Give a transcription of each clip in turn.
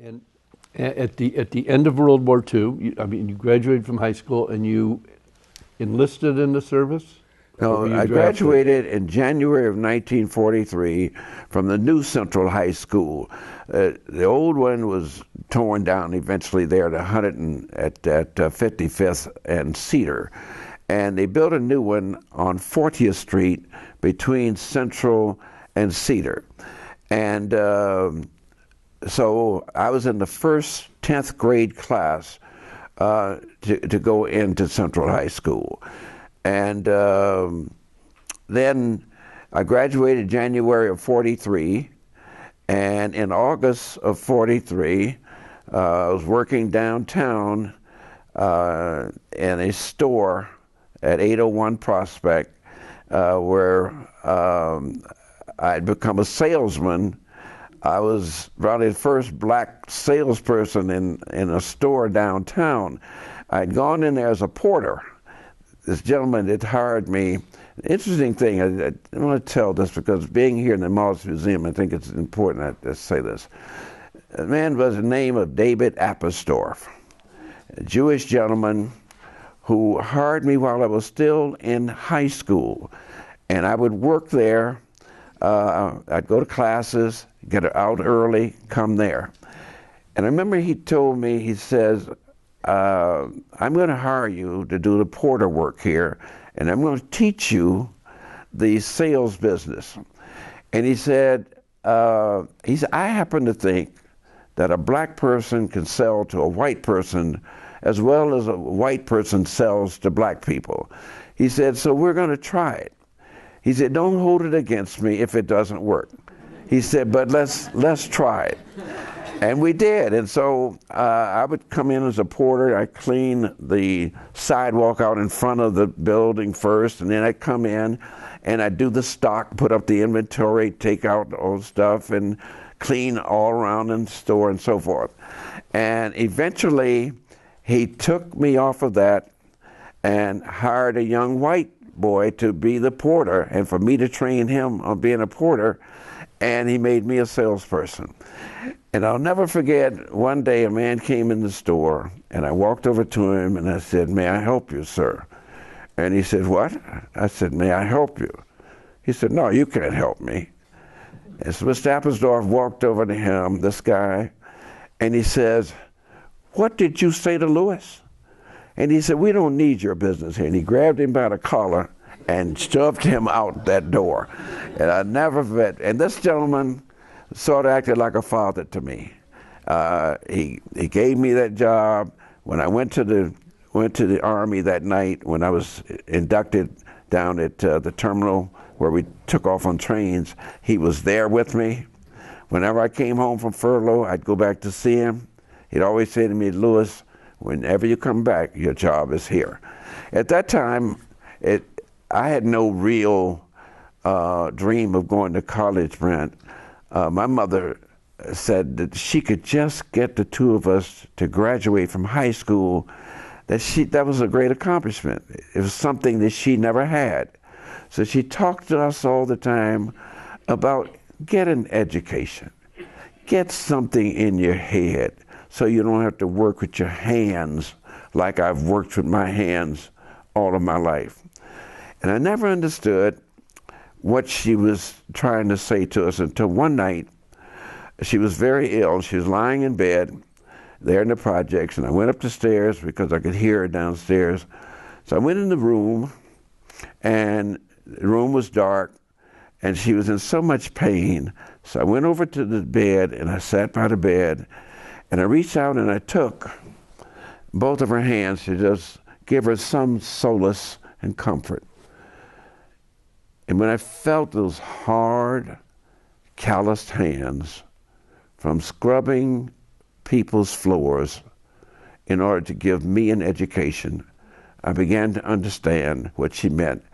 And at the end of World War II, you graduated from high school and you enlisted in the service? No, I graduated in January of 1943 from the new Central High School. The old one was torn down eventually there at 55th and Cedar. And they built a new one on 40th Street between Central and Cedar. And so I was in the first 10th grade class to go into Central High School. And then I graduated January of 43, and in August of 43, I was working downtown in a store at 801 Prospect where I'd become a salesman. I was probably the first black salesperson in a store downtown. I'd gone in there as a porter. This gentleman that hired me, interesting thing, I want to tell this because being here in the Maltz Museum, I think it's important to say this. The man was the name of David Appersdorf, a Jewish gentleman who hired me while I was still in high school. And I would work there. I'd go to classes, get out early, come there. And I remember he told me, he says, I'm going to hire you to do the porter work here, and I'm going to teach you the sales business. And he said, I happen to think that a black person can sell to a white person as well as a white person sells to black people. He said, so we're going to try it. He said, don't hold it against me if it doesn't work. He said, but let's try it. And we did. And so I would come in as a porter. I'd clean the sidewalk out in front of the building first, and then I'd come in and I'd do the stock, put up the inventory, take out all the stuff, and clean all around in the store and so forth. And eventually he took me off of that and hired a young white boy to be the porter and for me to train him on being a porter, and he made me a salesperson. And I'll never forget, one day a man came in the store, and I walked over to him, and I said, may I help you, sir? And he said, what? I said, may I help you? He said, no, you can't help me. And so Mr. Appersdorf walked over to him, this guy, and he says, what did you say to Lewis? And he said, we don't need your business here. And he grabbed him by the collar and shoved him out that door. And I never forget. And this gentleman sort of acted like a father to me. He gave me that job. When I went to the Army that night, when I was inducted down at the terminal where we took off on trains, he was there with me. Whenever I came home from furlough, I'd go back to see him. He'd always say to me, Lewis, whenever you come back, your job is here. At that time, I had no real dream of going to college, Brent. My mother said that she could just get the two of us to graduate from high school, that was a great accomplishment. It was something that she never had. So she talked to us all the time about get an education, get something in your head so you don't have to work with your hands like I've worked with my hands all of my life. And I never understood what she was trying to say to us until one night she was very ill. She was lying in bed there in the projects, and I went up the stairs because I could hear her downstairs. So I went in the room, and the room was dark, and she was in so much pain. So I went over to the bed, and I sat by the bed, and I reached out and I took both of her hands to just give her some solace and comfort. And when I felt those hard, calloused hands from scrubbing people's floors in order to give me an education, I began to understand what she meant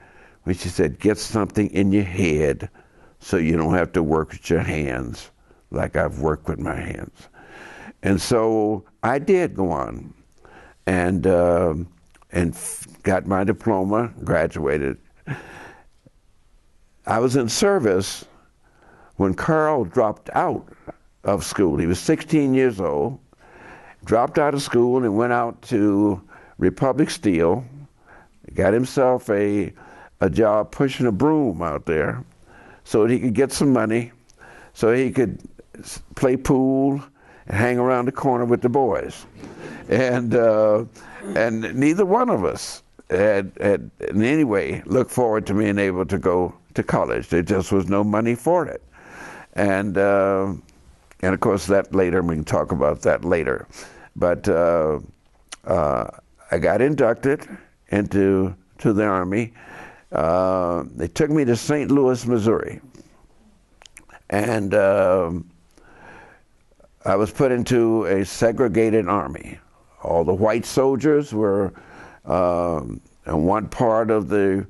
when she said, get something in your head so you don't have to work with your hands like I've worked with my hands. And so I did go on and got my diploma, graduated. I was in service when Carl dropped out of school. He was 16 years old, dropped out of school and went out to Republic Steel, got himself a job pushing a broom out there so that he could get some money, so he could play pool and hang around the corner with the boys. And neither one of us had in any way looked forward to being able to go to college. There just was no money for it. And of course that later, we can talk about that later. But I got inducted into the Army. They took me to St. Louis, Missouri. And I was put into a segregated army. All the white soldiers were in one part of the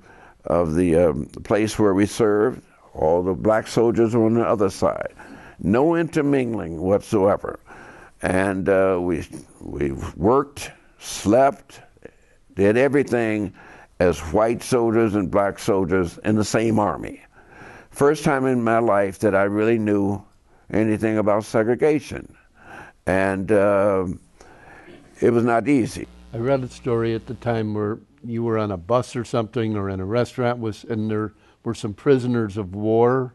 place where we served. All the black soldiers were on the other side. No intermingling whatsoever. And we worked, slept, did everything as white soldiers and black soldiers in the same army. First time in my life that I really knew anything about segregation. And it was not easy. I read a story at the time where you were on a bus or something, or in a restaurant, and there were some prisoners of war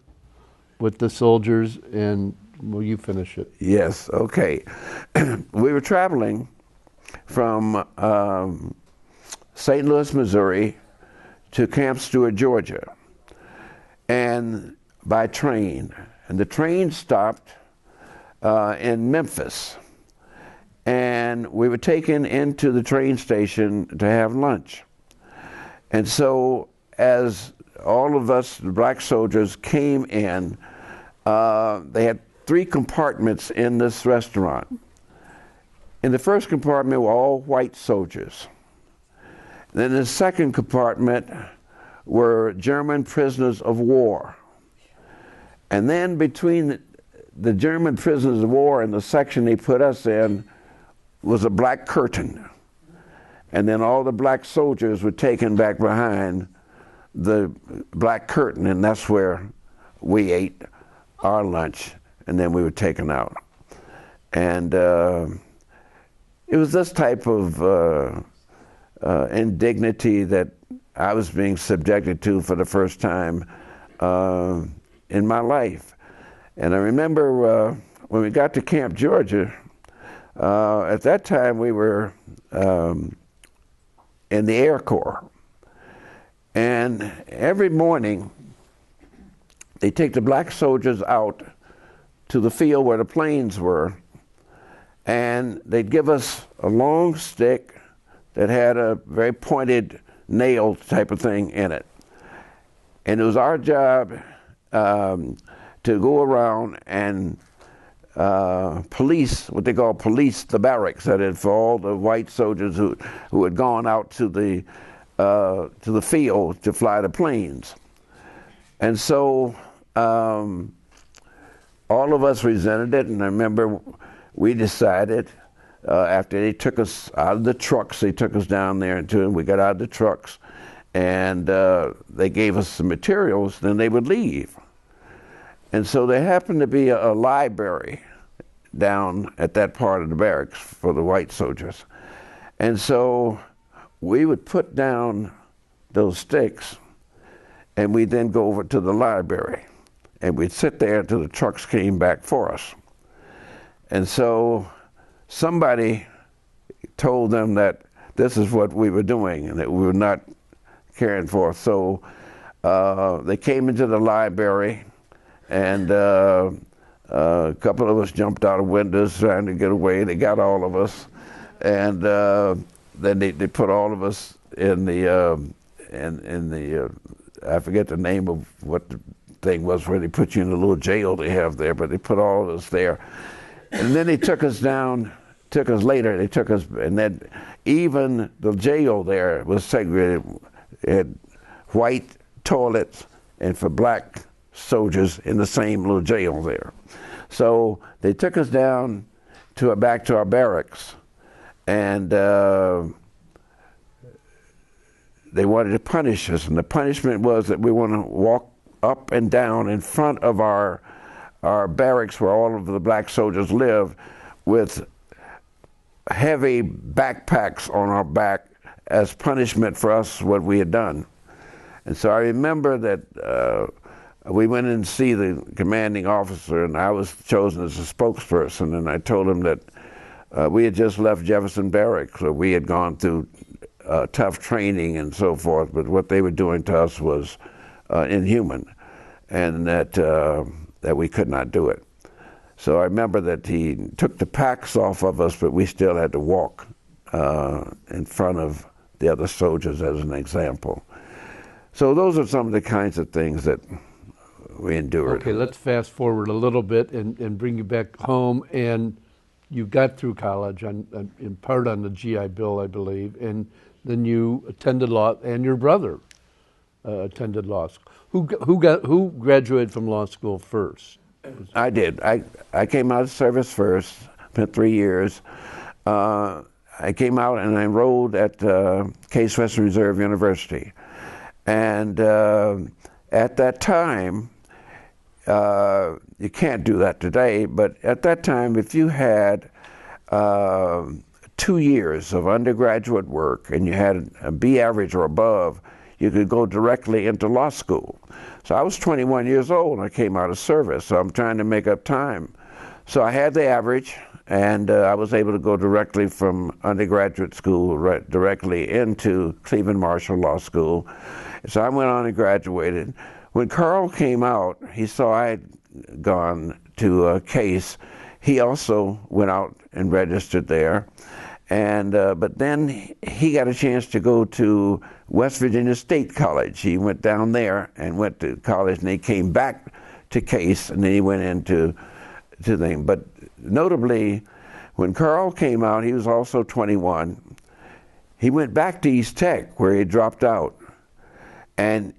with the soldiers, and will you finish it? Yes, okay. We were traveling from St. Louis, Missouri to Camp Stewart, Georgia, and by train. And the train stopped in Memphis. And we were taken into the train station to have lunch. And so as all of us, the black soldiers, came in, they had 3 compartments in this restaurant. In the first compartment were all white soldiers. Then the second compartment were German prisoners of war. And then between the German prisoners of war and the section they put us in was a black curtain. And then all the black soldiers were taken back behind the black curtain, and that's where we ate our lunch, and then we were taken out. And it was this type of indignity that I was being subjected to for the first time in my life. And I remember when we got to Camp Georgia, at that time we were in the Air Corps. And every morning they take the black soldiers out to the field where the planes were, and they'd give us a long stick that had a very pointed nail type of thing in it. And it was our job to go around and police, what they call police the barracks, that is, for all the white soldiers who had gone out to the field to fly the planes. And so all of us resented it, and I remember we decided after they took us out of the trucks, they took us down there and we got out of the trucks, and they gave us some materials, then they would leave. And so there happened to be a library down at that part of the barracks for the white soldiers. And so we would put down those sticks, and we'd then go over to the library, and we'd sit there until the trucks came back for us. And so somebody told them that this is what we were doing and that we were not caring for. So they came into the library, and a couple of us jumped out of windows trying to get away. They got all of us, and then they put all of us in the I forget the name of what the thing was where they put you in a little jail they have there, but they put all of us there. And then they took us down, took us later, they took us, and then even the jail there was segregated. It had white toilets and for black soldiers in the same little jail there. So they took us down back to our barracks, and they wanted to punish us, and the punishment was that we want to walk up and down in front of our our barracks where all of the black soldiers lived with heavy backpacks on our back as punishment for us what we had done. And so I remember that we went in to see the commanding officer, and I was chosen as a spokesperson, and I told him that we had just left Jefferson Barracks, so we had gone through tough training and so forth, but what they were doing to us was inhuman, and that we could not do it. So I remember that he took the packs off of us, but we still had to walk in front of the other soldiers as an example. So those are some of the kinds of things that we endured. Okay, let's fast forward a little bit and bring you back home. And you got through college in part on the GI Bill, I believe, and then you attended law, and your brother attended law school. Who graduated from law school first? I did. I came out of service first, spent 3 years. I came out and I enrolled at Case Western Reserve University. And at that time, you can't do that today, but at that time, if you had 2 years of undergraduate work and you had a B average or above, you could go directly into law school. So I was 21 years old when I came out of service, so I'm trying to make up time. So I had the average, and I was able to go directly from undergraduate school directly into Cleveland Marshal Law School. So I went on and graduated. When Carl came out, he saw I had gone to a case. He also went out and registered there. And but then he got a chance to go to West Virginia State College. He went down there and went to college, and he came back to Case, and then he went into thing. But notably, when Carl came out, he was also 21. He went back to East Tech, where he dropped out, and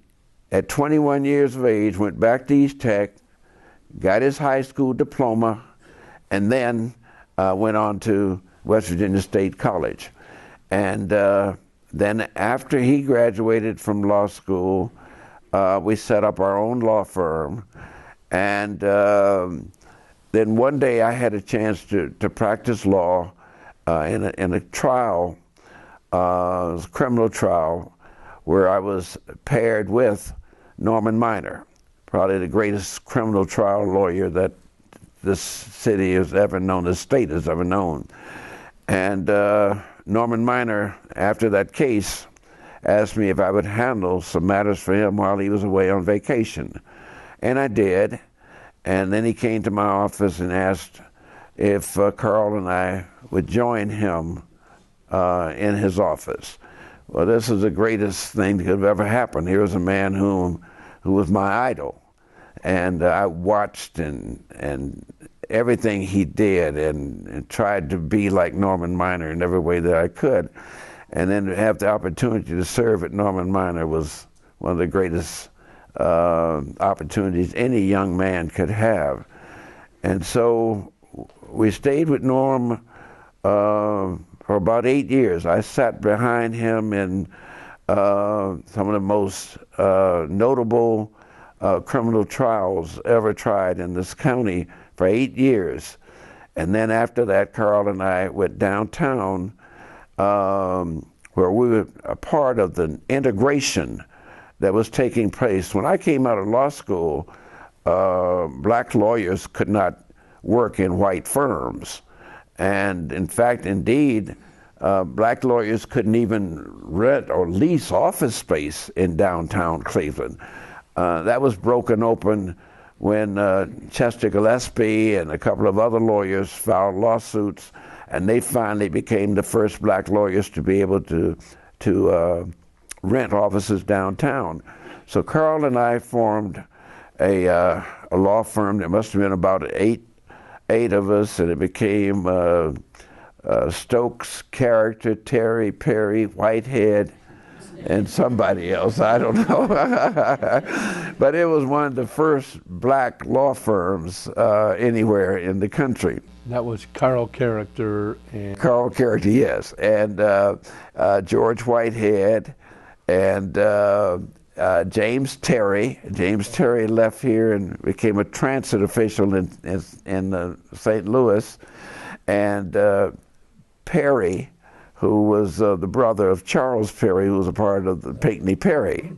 at 21 years of age, went back to East Tech, got his high school diploma, and then went on to West Virginia State College. And then after he graduated from law school, we set up our own law firm. And then one day I had a chance to practice law in a trial, a criminal trial, where I was paired with Norman Minor, probably the greatest criminal trial lawyer that this city has ever known, this state has ever known. And Norman Minor, after that case, asked me if I would handle some matters for him while he was away on vacation. And I did. And then he came to my office and asked if Carl and I would join him in his office. Well, this is the greatest thing that could have ever happened. Here was a man who was my idol. And I watched and everything he did and tried to be like Norman Minor in every way that I could. And then to have the opportunity to serve at Norman Minor was one of the greatest opportunities any young man could have. And so we stayed with Norm for about 8 years. I sat behind him in some of the most notable criminal trials ever tried in this county for 8 years. And then after that, Carl and I went downtown where we were a part of the integration that was taking place. When I came out of law school, black lawyers could not work in white firms. And in fact, indeed, black lawyers couldn't even rent or lease office space in downtown Cleveland. That was broken open when Chester Gillespie and a couple of other lawyers filed lawsuits, and they finally became the first black lawyers to be able to rent offices downtown. So Carl and I formed a law firm. There must have been about eight of us, and it became Stokes, Character, Terry, Perry, Whitehead, and somebody else, I don't know. But it was one of the first black law firms anywhere in the country. That was Carl Character and... Carl Character, yes. And George Whitehead and James Terry. James Terry left here and became a transit official in St. Louis. And Perry, who was the brother of Charles Perry, who was a part of the Pinckney Perry.